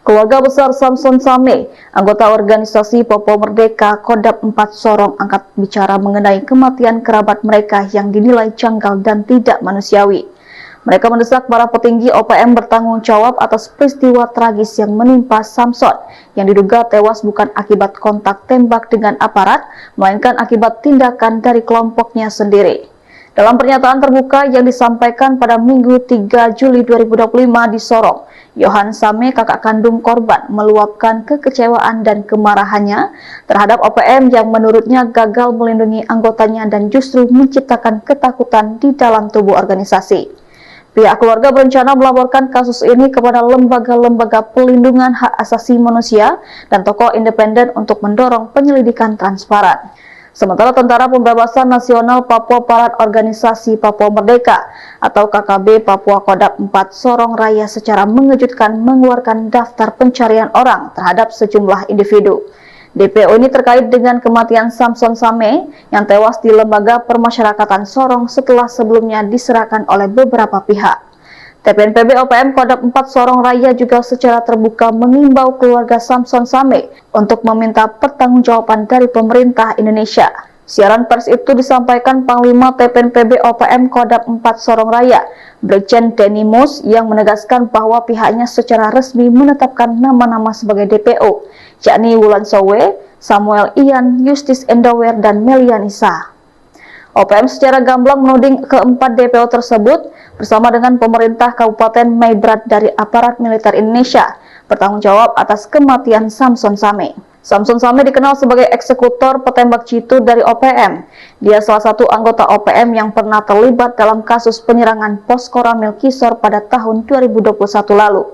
Keluarga besar Samson Same, anggota organisasi Papua Merdeka Kodam 4 Sorong angkat bicara mengenai kematian kerabat mereka yang dinilai janggal dan tidak manusiawi. Mereka mendesak para petinggi OPM bertanggung jawab atas peristiwa tragis yang menimpa Samson, yang diduga tewas bukan akibat kontak tembak dengan aparat, melainkan akibat tindakan dari kelompoknya sendiri. Dalam pernyataan terbuka yang disampaikan pada Minggu 3 Juli 2025 di Sorong, Yohan Same, kakak kandung korban, meluapkan kekecewaan dan kemarahannya terhadap OPM yang menurutnya gagal melindungi anggotanya dan justru menciptakan ketakutan di dalam tubuh organisasi. Pihak keluarga berencana melaporkan kasus ini kepada lembaga-lembaga pelindungan hak asasi manusia dan tokoh independen untuk mendorong penyelidikan transparan. Sementara Tentara Pembebasan Nasional Papua Barat Organisasi Papua Merdeka atau KKB Papua Kodam 4 Sorong Raya secara mengejutkan mengeluarkan daftar pencarian orang terhadap sejumlah individu. DPO ini terkait dengan kematian Samson Same yang tewas di Lembaga Permasyarakatan Sorong setelah sebelumnya diserahkan oleh beberapa pihak. TPNPB OPM Kodam 4 Sorong Raya juga secara terbuka mengimbau keluarga Samson Same untuk meminta pertanggungjawaban dari pemerintah Indonesia. Siaran pers itu disampaikan Panglima TPNPB OPM Kodam 4 Sorong Raya, Brigjen Denny Mus, yang menegaskan bahwa pihaknya secara resmi menetapkan nama-nama sebagai DPO, yakni Wulan Sowe, Samuel Ian, Justis Endower, dan Melianisa. OPM secara gamblang menuding keempat DPO tersebut bersama dengan pemerintah Kabupaten Maibrat dari aparat militer Indonesia bertanggung jawab atas kematian Samson Same. Samson Same dikenal sebagai eksekutor petembak jitu dari OPM. Dia salah satu anggota OPM yang pernah terlibat dalam kasus penyerangan pos Koramil Kisor pada tahun 2021 lalu.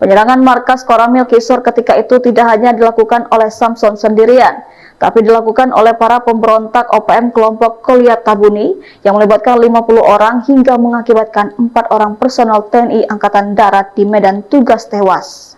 Penyerangan markas Koramil Kisor ketika itu tidak hanya dilakukan oleh Samson sendirian, tapi dilakukan oleh para pemberontak OPM kelompok Kolyat Tabuni yang melibatkan 50 orang hingga mengakibatkan 4 orang personel TNI Angkatan Darat di medan tugas tewas.